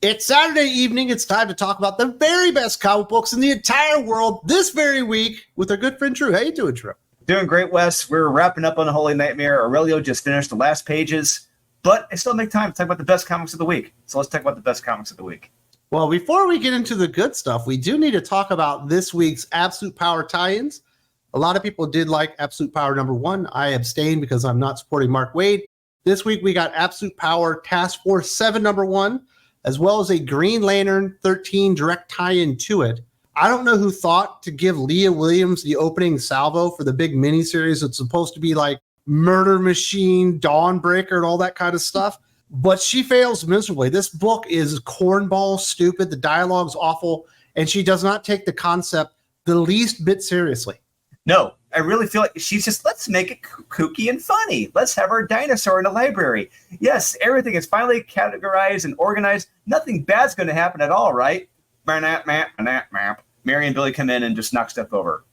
It's Saturday evening. It's time to talk about the very best comic books in the entire world this very week with our good friend Drew. How you doing, Drew? Doing great, Wes. We're wrapping up on The Holy Nightmare. Aurelio just finished the last pages, but I still make time to talk about the best comics of the week. So let's talk about the best comics of the week. Well, before we get into the good stuff, we do need to talk about this week's Absolute Power tie-ins. A lot of people did like Absolute Power #1. I abstained because I'm not supporting Mark Waid. This week we got Absolute Power Task Force VII #1, as well as a Green Lantern 13 direct tie-in to it. I don't know who thought to give Leah Williams the opening salvo for the big miniseries. It's supposed to be like Murder Machine, Dawnbreaker, and all that kind of stuff. But she fails miserably. This book is cornball stupid. The dialogue's awful. And she does not take the concept the least bit seriously. No, I really feel like she's just, let's make it kooky and funny. Let's have our dinosaur in a library. Yes, everything is finally categorized and organized. Nothing bad's going to happen at all, right? Mary and Billy come in and just knock stuff over.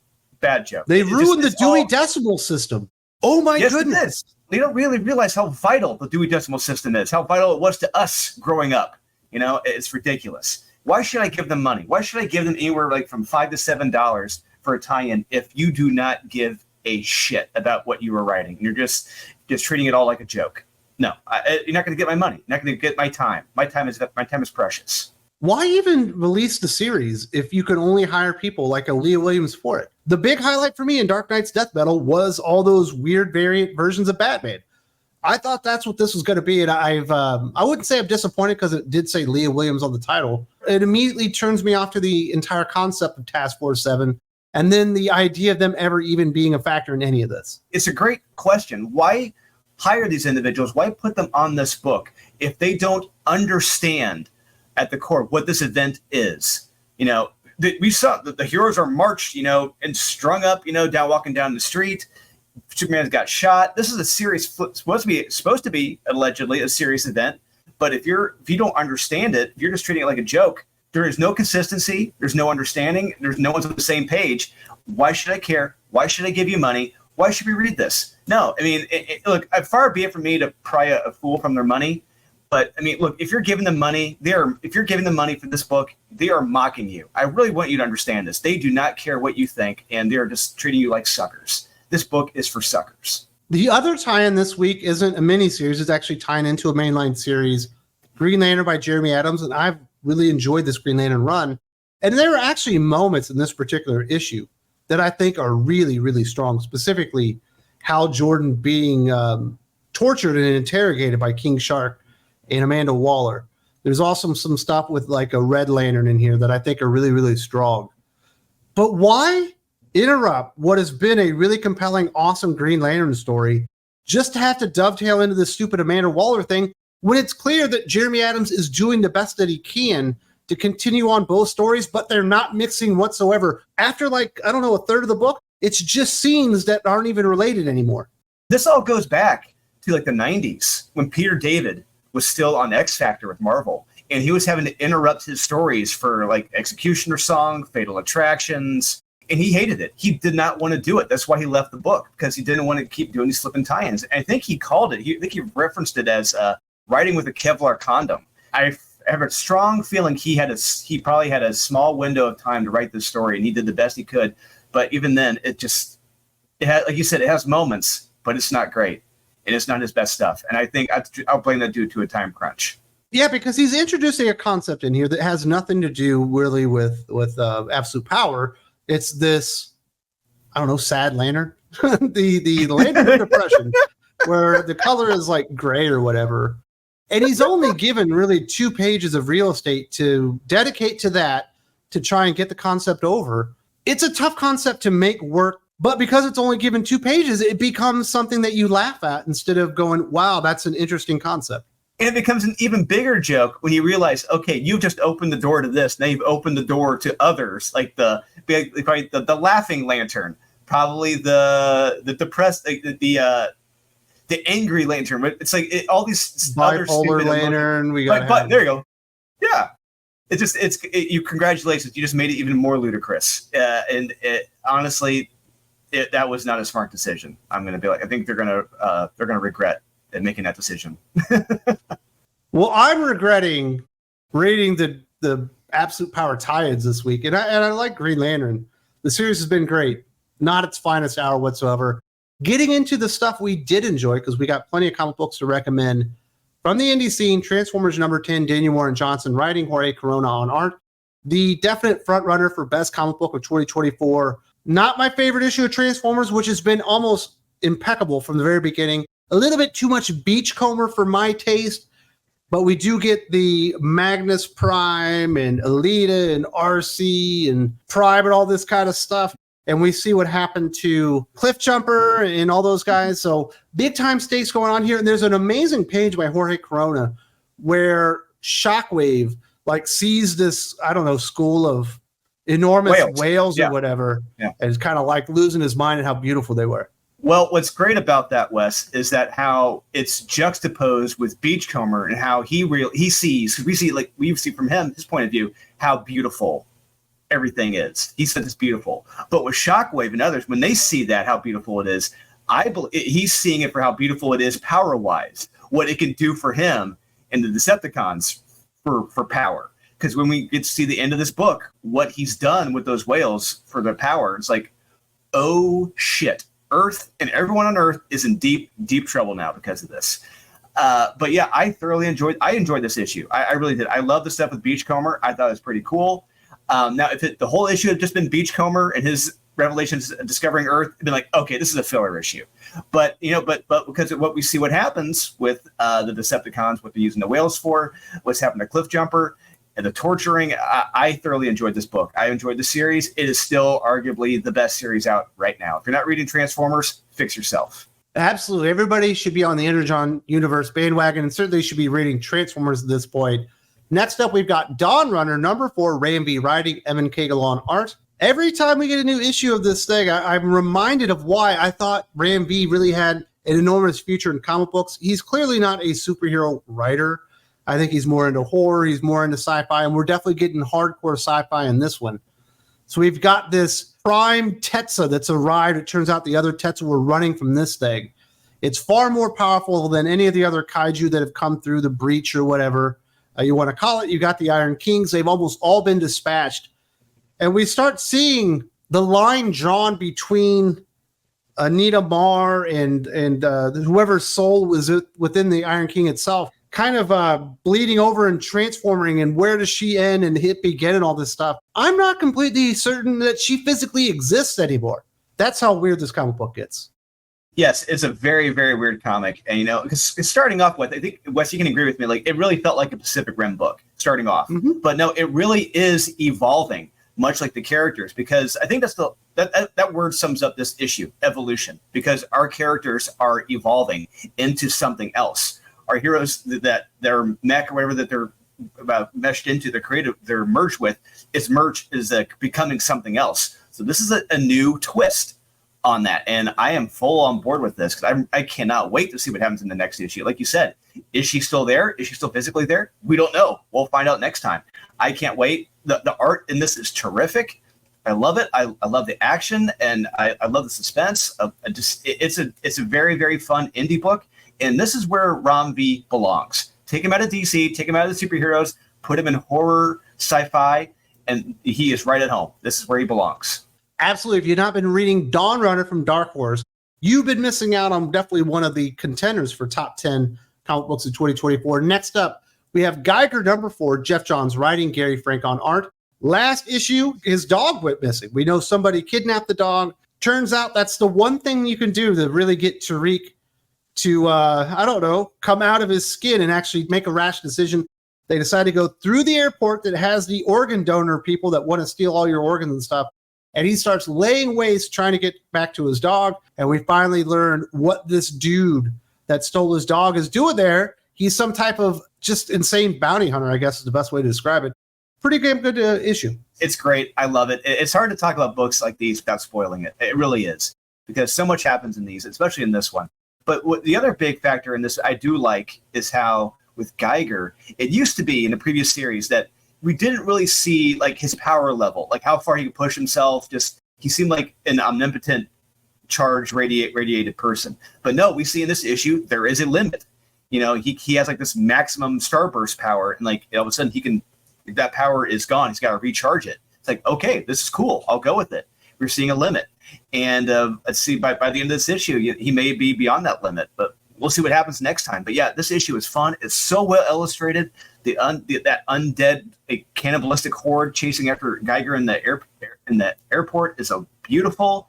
Bad joke. They ruined the Dewey Decimal System. Oh my goodness. They don't really realize how vital the Dewey Decimal System is, how vital it was to us growing up. You know, it's ridiculous. Why should I give them money? Why should I give them anywhere like from $5 to $7 for a tie-in if you do not give a shit about what you were writing? You're just treating it all like a joke. No, you're not going to get my money. You're not going to get my time. My time is precious. Why even release the series if you can only hire people like a Leah Williams for it? The big highlight for me in Dark Knight's Death Metal was all those weird variant versions of Batman. I thought that's what this was going to be, and I wouldn't say I'm disappointed because it did say Leah Williams on the title. It immediately turns me off to the entire concept of Task Force VII, and then the idea of them ever even being a factor in any of this. It's a great question. Why hire these individuals? Why put them on this book if they don't understand at the core what this event is? You know, we saw that the heroes are marched, you know, and strung up, you know, walking down the street. Superman's got shot. This is a serious, supposed to be allegedly a serious event. But if you don't understand it, if you're just treating it like a joke, there is no consistency. There's no understanding. There's no one's on the same page. Why should I care? Why should I give you money? Why should we read this? No, I mean, look, far be it from me to pry a fool from their money. But I mean, look, if you're giving them money, if you're giving them money for this book, they are mocking you. I really want you to understand this. They do not care what you think, and they're just treating you like suckers. This book is for suckers. The other tie-in this week isn't a miniseries. It's actually tying into a mainline series, Green Lantern by Jeremy Adams, and I've really enjoyed this Green Lantern run. And there are actually moments in this particular issue that I think are really, really strong, specifically Hal Jordan being tortured and interrogated by King Shark and Amanda Waller. There's also some stuff with like a Red Lantern in here that I think are really, really strong. But why interrupt what has been a really compelling, awesome Green Lantern story just to have to dovetail into this stupid Amanda Waller thing when it's clear that Jeremy Adams is doing the best that he can to continue on both stories, but they're not mixing whatsoever. After like, I don't know, a third of the book, it's just scenes that aren't even related anymore. This all goes back to like the 90s when Peter David was still on X Factor with Marvel, and he was having to interrupt his stories for like Executioner Song, Fatal Attractions, and he hated it. He did not want to do it. That's why he left the book, because he didn't want to keep doing these flipping tie-ins. And I think he called it, I think he referenced it as writing with a Kevlar condom. I have a strong feeling he probably had a small window of time to write this story, and he did the best he could. But even then, it had, like you said, it has moments, but it's not great. And it's not his best stuff. And I think I'll blame that due to a time crunch. Yeah, because he's introducing a concept in here that has nothing to do really with Absolute Power. It's this, I don't know, sad lantern. the lantern of depression, where the color is like gray or whatever. And he's only given really 2 pages of real estate to dedicate to that to try and get the concept over. It's a tough concept to make work. But because it's only given 2 pages, it becomes something that you laugh at instead of going, wow, that's an interesting concept. And it becomes an even bigger joke when you realize, okay, you've just opened the door to this. Now you've opened the door to others, like the laughing lantern, probably the depressed, the angry lantern. It's like all these other bipolar lantern. There you go. Yeah. You congratulations. You just made it even more ludicrous. And honestly, that was not a smart decision. I'm going to be like, I think they're going to regret making that decision. Well, I'm regretting reading the Absolute Power tie-ins this week, and I like Green Lantern. The series has been great. Not its finest hour whatsoever. Getting into the stuff we did enjoy, because we got plenty of comic books to recommend. From the indie scene, Transformers number 10, Daniel Warren Johnson writing, Jorge Corona on art. The definite front runner for best comic book of 2024. Not my favorite issue of Transformers, which has been almost impeccable from the very beginning. A little bit too much Beachcomber for my taste, but we do get the Magnus Prime and Alita and RC and Prime and all this kind of stuff. And we see what happened to Cliffjumper and all those guys. So big time stakes going on here. And there's an amazing page by Jorge Corona where Shockwave sees this, I don't know, school of enormous whales or whatever. Yeah. And is kind of losing his mind at how beautiful they were. Well, what's great about that, Wes, is that how it's juxtaposed with Beachcomber and how he sees, we see from his point of view, how beautiful everything is. He said it's beautiful. But with Shockwave and others, when they see that, how beautiful it is, I believe he's seeing it for how beautiful it is power-wise, what it can do for him and the Decepticons for power. Because when we get to see the end of this book, what he's done with those whales for their power, it's like, oh shit. Earth and everyone on Earth is in deep, deep trouble now because of this. But yeah, I enjoyed this issue. I really did. I love the stuff with Beachcomber. I thought it was pretty cool. Now, if the whole issue had just been Beachcomber and his revelations discovering Earth, it'd been like, okay, this is a filler issue. But but because of what we see, what happens with the Decepticons, what they're using the whales for, what's happened to Cliffjumper, and the torturing, I thoroughly enjoyed this book. I enjoyed the series. It is still arguably the best series out right now. If you're not reading Transformers, fix yourself. Absolutely. Everybody should be on the Energon Universe bandwagon, and certainly should be reading Transformers at this point. Next up, we've got Dawnrunner, number 4, Ray and V writing, Evan Cagle on art. Every time we get a new issue of this thing, I'm reminded of why I thought Ray and V really had an enormous future in comic books. He's clearly not a superhero writer. I think he's more into horror. He's more into sci-fi, and we're definitely getting hardcore sci-fi in this one. So we've got this prime Tetsa that's arrived. It turns out the other Tetsa were running from this thing. It's far more powerful than any of the other kaiju that have come through the breach or whatever you want to call it. You got the Iron Kings. They've almost all been dispatched. And we start seeing the line drawn between Anita Marr and whoever's soul was within the Iron King itself, kind of bleeding over and transforming, and where does she end and hit begin and all this stuff. I'm not completely certain that she physically exists anymore. That's how weird this comic book gets. Yes, it's a very, very weird comic. And, because it's starting off with, I think, Wes, you can agree with me, it really felt like a Pacific Rim book starting off. Mm-hmm. But no, it really is evolving, much like the characters, because I think that word sums up this issue, evolution, because our characters are evolving into something else. Our heroes that they're mech or whatever that they're meshed into, they're merged with, is becoming something else. So this is a new twist on that, and I am full on board with this because I cannot wait to see what happens in the next issue. Like you said, is she still there? Is she still physically there? We don't know. We'll find out next time. I can't wait. The art in this is terrific. I love it. I love the action, and I love the suspense. It's a very, very fun indie book. And this is where Ram V belongs. Take him out of DC, take him out of the superheroes, put him in horror, sci-fi, and he is right at home. This is where he belongs. Absolutely. If you've not been reading Dawnrunner from Dark Horse, you've been missing out on definitely one of the contenders for top 10 comic books of 2024. Next up, we have Geiger number 4, Jeff Johns writing, Gary Frank on art. Last issue, his dog went missing. We know somebody kidnapped the dog. Turns out that's the one thing you can do to really get Tariq to, come out of his skin and actually make a rash decision. They decide to go through the airport that has the organ donor people that want to steal all your organs and stuff. And he starts laying waste trying to get back to his dog. And we finally learn what this dude that stole his dog is doing there. He's some type of just insane bounty hunter, I guess is the best way to describe it. Pretty damn good issue. It's great. I love it. It's hard to talk about books like these without spoiling it. It really is. Because so much happens in these, especially in this one. But the other big factor in this I do like is how with Geiger, it used to be in the previous series that we didn't really see his power level, how far he could push himself. He seemed like an omnipotent, charged, radiated person. But no, we see in this issue there is a limit. You know, he has like this maximum starburst power, and like all of a sudden that power is gone. He's got to recharge it. It's like, okay, this is cool. I'll go with it. We're seeing a limit, and let's see. By the end of this issue, he may be beyond that limit, but we'll see what happens next time. But yeah, this issue is fun. It's so well illustrated. That undead cannibalistic horde chasing after Geiger in the airport is a beautiful.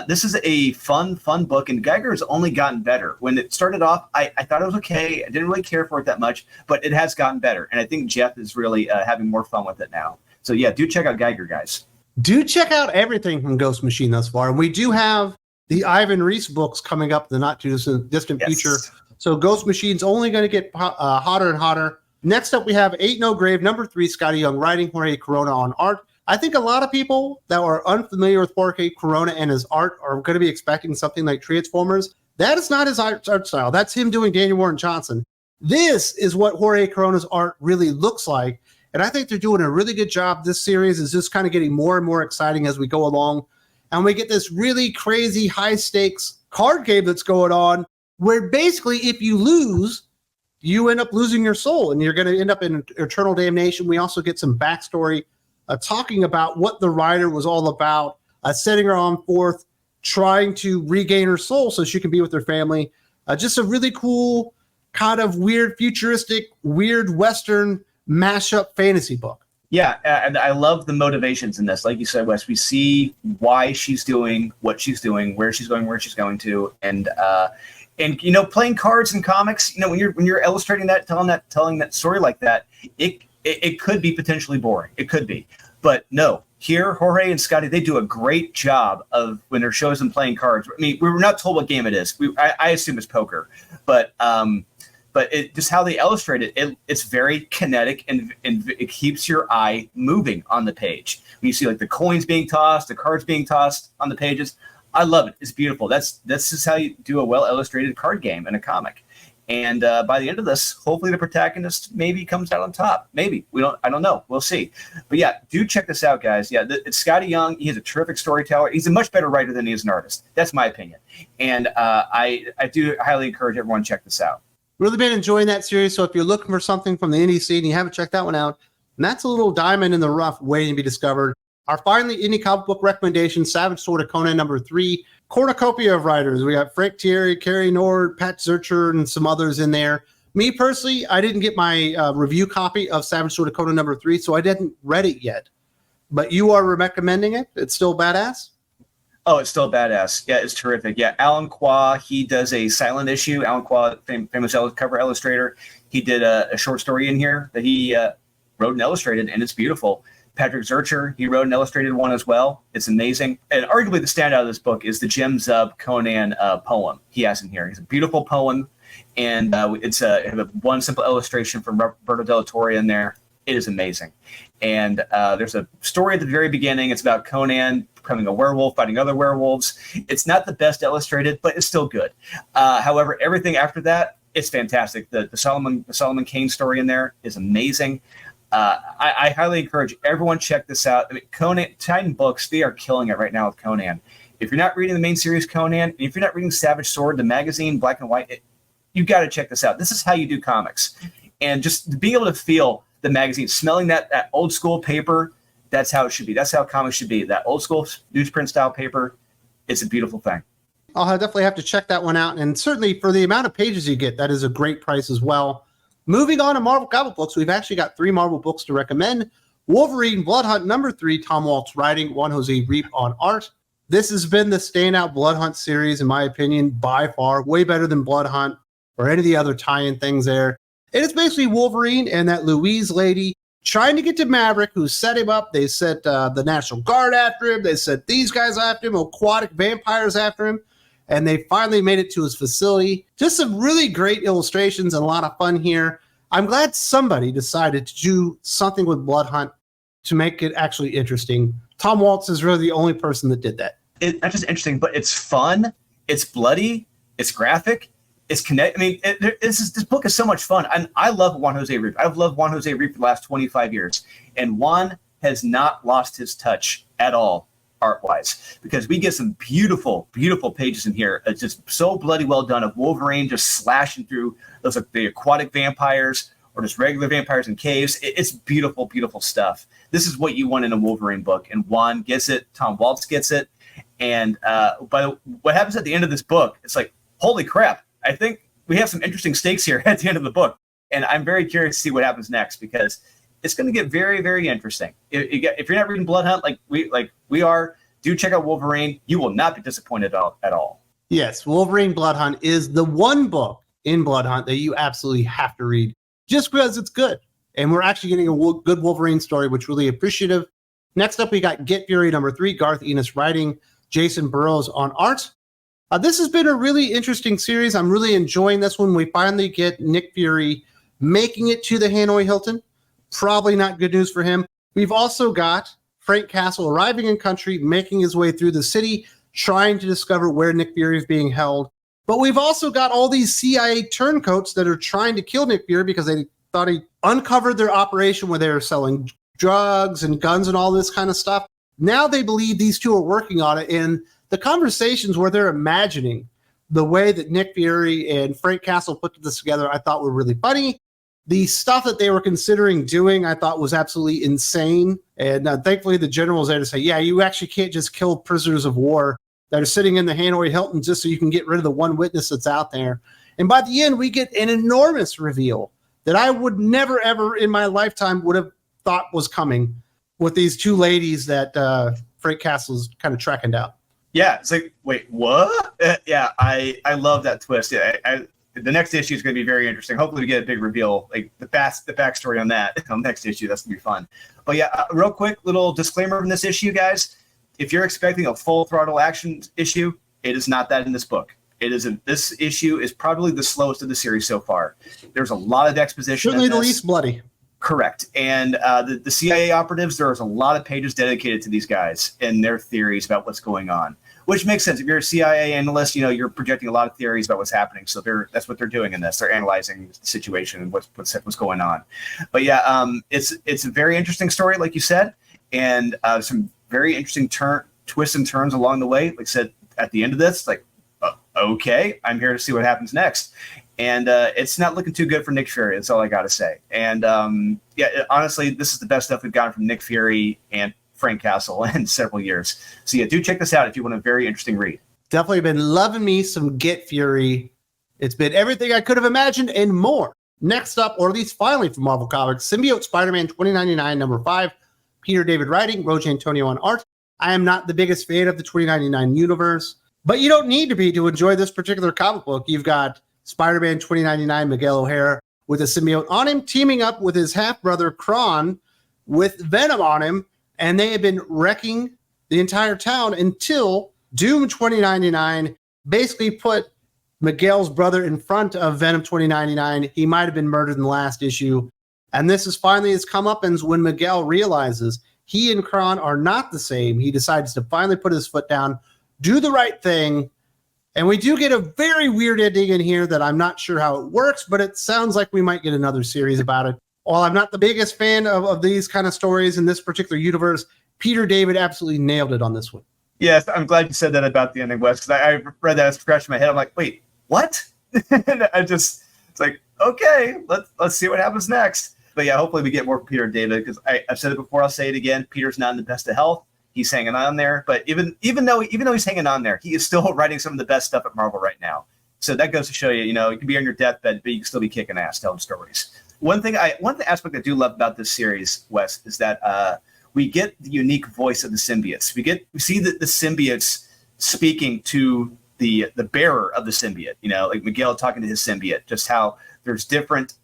This is a fun book, and Geiger has only gotten better. When it started off, I thought it was okay. I didn't really care for it that much, but it has gotten better, and I think Jeff is really having more fun with it now. So yeah, do check out Geiger, guys. Do check out everything from Ghost Machine thus far, and we do have the Ivan Reis books coming up in the not too distant future. So Ghost Machine's only going to get hotter and hotter. Next up, we have Ain't No Grave, #3, Scotty Young writing, Jorge Corona on art. I think a lot of people that are unfamiliar with Jorge Corona and his art are going to be expecting something like Transformers. That is not his art style. That's him doing Daniel Warren Johnson. This is what Jorge Corona's art really looks like. And I think they're doing a really good job. This series is just kind of getting more and more exciting as we go along. And we get this really crazy high-stakes card game that's going on where basically if you lose, you end up losing your soul and you're going to end up in eternal damnation. We also get some backstory talking about what the writer was all about, setting her on forth, trying to regain her soul so she can be with her family. Just a really cool kind of weird, futuristic, weird Western mashup fantasy book. Yeah, and I love the motivations in this. Like you said, Wes, we see why she's doing what she's doing, where she's going to, and you know, playing cards in comics. You know, when you're illustrating that, telling that story like that, it could be potentially boring. It could be, but no. Here, Jorge and Scotty, they do a great job of when they're shows them playing cards. I mean, we were not told what game it is. I assume it's poker, but it just how they illustrate it, it's very kinetic and it keeps your eye moving on the page. When you see like the coins being tossed, the cards being tossed on the pages, I love it. It's beautiful. That's just how you do a well illustrated card game in a comic. And by the end of this, hopefully the protagonist maybe comes out on top. Maybe I don't know. We'll see. But yeah, do check this out, guys. Yeah, it's Scotty Young. He's a terrific storyteller. He's a much better writer than he is an artist. That's my opinion. And I do highly encourage everyone to check this out. Really been enjoying that series. So if you're looking for something from the indie scene and you haven't checked that one out, and that's a little diamond in the rough waiting to be discovered. Our finally indie comic book recommendation, Savage Sword of Conan #3. Cornucopia of writers. We got Frank Thierry, Carrie Nord, Pat Zurcher, and some others in there. Me personally, I didn't get my review copy of Savage Sword of Conan #3, so I didn't read it yet. But you are recommending it? It's still badass? Oh, it's still badass. Yeah, it's terrific. Yeah, Alan Qua, he does a silent issue. Alan Qua, famous cover illustrator. He did a short story in here that he wrote and illustrated, and it's beautiful. Patrick Zurcher, he wrote an illustrated one as well. It's amazing. And arguably the standout of this book is the Jim Zub Conan poem he has in here. It's a beautiful poem, and it's one simple illustration from Roberto Della Torre in there. It is amazing. And there's a story at the very beginning. It's about Conan becoming a werewolf, fighting other werewolves. It's not the best illustrated, but it's still good. However, everything after that, it's fantastic. The Solomon Kane story in there is amazing. I highly encourage everyone check this out. I mean, Conan, Titan Books, they are killing it right now with Conan. If you're not reading the main series Conan, and if you're not reading Savage Sword, the magazine, black and white, you got to check this out. This is how you do comics. And just being able to feel the magazine, smelling that old school paper, that's how it should be. That's how comics should be. That old school newsprint style paper, it's a beautiful thing. I'll definitely have to check that one out. And certainly for the amount of pages you get, that is a great price as well. Moving on to Marvel comic books, we've actually got 3 Marvel books to recommend. Wolverine Blood Hunt #3, Tom Waltz writing, Juan Jose Reap on art. This has been the standout Blood Hunt series, in my opinion, by far. Way better than Blood Hunt or any of the other tie-in things there. And it's basically Wolverine and that Louise lady trying to get to Maverick, who set him up. They set the National Guard after him. They set these guys after him, aquatic vampires after him. And they finally made it to his facility. Just some really great illustrations and a lot of fun here. I'm glad somebody decided to do something with Blood Hunt to make it actually interesting. Tom Waltz is really the only person that did that. It's not just interesting, but it's fun. It's bloody. It's graphic. It's connect. I mean, this book is so much fun. And I love Juan Jose Reap. I've loved Juan Jose Reap for the last 25 years. And Juan has not lost his touch at all art-wise, because we get some beautiful, beautiful pages in here. It's just so bloody well done of Wolverine just slashing through those like the aquatic vampires or just regular vampires in caves. It's beautiful, beautiful stuff. This is what you want in a Wolverine book, and Juan gets it. Tom Waltz gets it. And but what happens at the end of this book, it's like, holy crap, I think we have some interesting stakes here at the end of the book. And I'm very curious to see what happens next, because it's going to get very, very interesting. If you're not reading Blood Hunt like we are, do check out Wolverine. You will not be disappointed at all. Yes, Wolverine Blood Hunt is the one book in Blood Hunt that you absolutely have to read just because it's good. And we're actually getting a good Wolverine story, which really appreciative. Next up, we got Get Fury #3, Garth Ennis writing, Jason Burrows on art. This has been a really interesting series. I'm really enjoying this one. We finally get Nick Fury making it to the Hanoi Hilton. Probably not good news for him. We've also got Frank Castle arriving in country, making his way through the city, trying to discover where Nick Fury is being held. But we've also got all these CIA turncoats that are trying to kill Nick Fury because they thought he uncovered their operation where they were selling drugs and guns and all this kind of stuff. Now they believe these two are working on it, and the conversations where they're imagining the way that Nick Fury and Frank Castle put this together, I thought were really funny. The stuff that they were considering doing, I thought was absolutely insane. And thankfully, the general was there to say, yeah, you actually can't just kill prisoners of war that are sitting in the Hanoi Hilton just so you can get rid of the one witness that's out there. And by the end, we get an enormous reveal that I would never, ever in my lifetime would have thought was coming with these two ladies that Frank Castle's kind of tracking down. Yeah, it's like, wait, what? Yeah, I love that twist. Yeah, the next issue is going to be very interesting. Hopefully we get a big reveal, like the backstory on that on the next issue. That's going to be fun. But yeah, real quick little disclaimer from this issue, guys. If you're expecting a full throttle action issue, it is not that in this book. This issue is probably the slowest of the series so far. There's a lot of exposition. Certainly the least bloody. Correct. And the CIA operatives, there's a lot of pages dedicated to these guys and their theories about what's going on, which makes sense. If you're a CIA analyst, you're projecting a lot of theories about what's happening. So that's what they're doing in this. They're analyzing the situation and what's going on. But yeah, it's a very interesting story, like you said, and some very interesting twists and turns along the way. Like I said, at the end of this, like, okay, I'm here to see what happens next. And it's not looking too good for Nick Fury. That's all I got to say. And honestly, this is the best stuff we've gotten from Nick Fury and Frank Castle in several years. So yeah, do check this out if you want a very interesting read. Definitely been loving me some Get Fury. It's been everything I could have imagined and more. Next up, or at least finally from Marvel Comics, Symbiote Spider-Man 2099 #5. Peter David writing, Roge Antonio on art. I am not the biggest fan of the 2099 universe, but you don't need to be to enjoy this particular comic book. You've got Spider-Man 2099 Miguel O'Hara with a symbiote on him, teaming up with his half-brother Kron with Venom on him, and they have been wrecking the entire town until Doom 2099 basically put Miguel's brother in front of Venom 2099. He might have been murdered in the last issue, and this is finally his comeuppance when Miguel realizes he and Kron are not the same. He decides to finally put his foot down, do the right thing. And we do get a very weird ending in here that I'm not sure how it works, but it sounds like we might get another series about it. While I'm not the biggest fan of these kind of stories in this particular universe, Peter David absolutely nailed it on this one. Yes, I'm glad you said that about the ending, Wes, because I read that, I scratched my head. I'm like, wait, what? And it's like, okay, let's see what happens next. But yeah, hopefully we get more from Peter David, because I've said it before, I'll say it again. Peter's not in the best of health. He's hanging on there, but even though he's hanging on there, he is still writing some of the best stuff at Marvel right now. So that goes to show you, you can be on your deathbed, but you can still be kicking ass, telling stories. One aspect I do love about this series, Wes, is that we get the unique voice of the symbiotes. We see the symbiotes speaking to the bearer of the symbiote. Like Miguel talking to his symbiote, just how there's different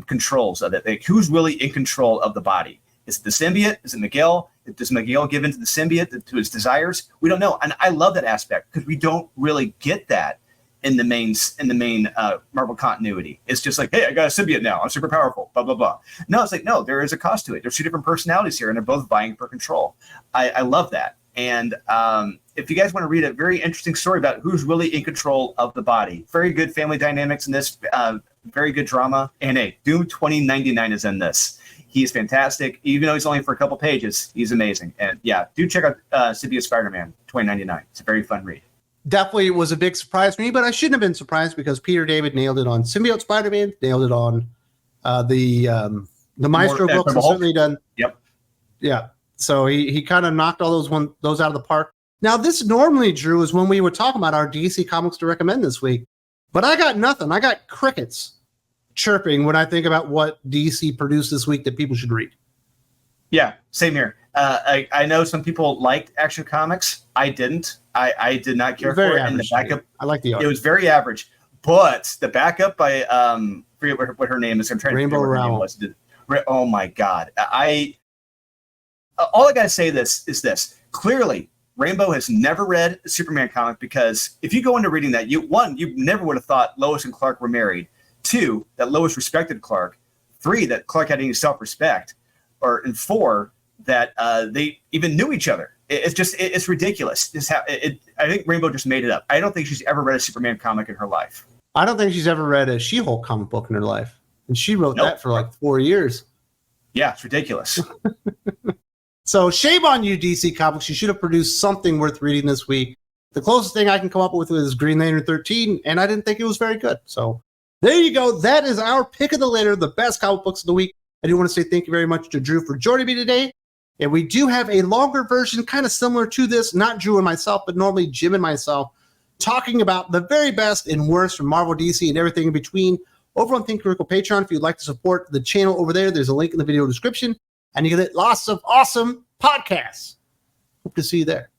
controls of it. Like, who's really in control of the body? Is it the symbiote? Is it Miguel? Does Miguel give in to the symbiote, to his desires? We don't know, and I love that aspect because we don't really get that in the main Marvel continuity. It's just like, hey, I got a symbiote now. I'm super powerful. Blah blah blah. No, it's like, no, there is a cost to it. There's two different personalities here, and they're both vying for control. I love that. And if you guys want to read a very interesting story about who's really in control of the body, very good family dynamics in this, very good drama. And hey, Doom 2099 is in this. He's fantastic. Even though he's only for a couple pages, he's amazing. And yeah, do check out Symbiote Spider-Man, $20.99. It's a very fun read. Definitely was a big surprise for me, but I shouldn't have been surprised because Peter David nailed it on Symbiote Spider-Man, nailed it on the Maestro books. Has certainly done. Yep. Yeah. So he kind of knocked all those out of the park. Now, this normally, Drew, is when we would talk about our DC comics to recommend this week, but I got nothing. I got crickets chirping when I think about what DC produced this week that people should read. Yeah, same here. I know some people liked Action Comics. I didn't. I did not care for it. And the backup, I like the art. It was very average. But the backup by forget what her name is. I'm trying Rainbow to remember what her name was. Oh my God! All I gotta say is this. Clearly, Rainbow has never read a Superman comic because if you go into reading that, you never would have thought Lois and Clark were married. 2, that Lois respected Clark. 3, that Clark had any self-respect. And 4, that they even knew each other. It's ridiculous. I think Rainbow just made it up. I don't think she's ever read a Superman comic in her life. I don't think she's ever read a She-Hulk comic book in her life. And she wrote that for like 4 years. Yeah, it's ridiculous. So shame on you, DC Comics. You should have produced something worth reading this week. The closest thing I can come up with is Green Lantern 13, and I didn't think it was very good. So there you go. That is our pick of the litter, the best comic books of the week. I do want to say thank you very much to Drew for joining me today. And we do have a longer version, kind of similar to this, not Drew and myself, but normally Jim and myself, talking about the very best and worst from Marvel, DC, and everything in between over on Think Critical Patreon. If you'd like to support the channel over there, there's a link in the video description, and you get lots of awesome podcasts. Hope to see you there.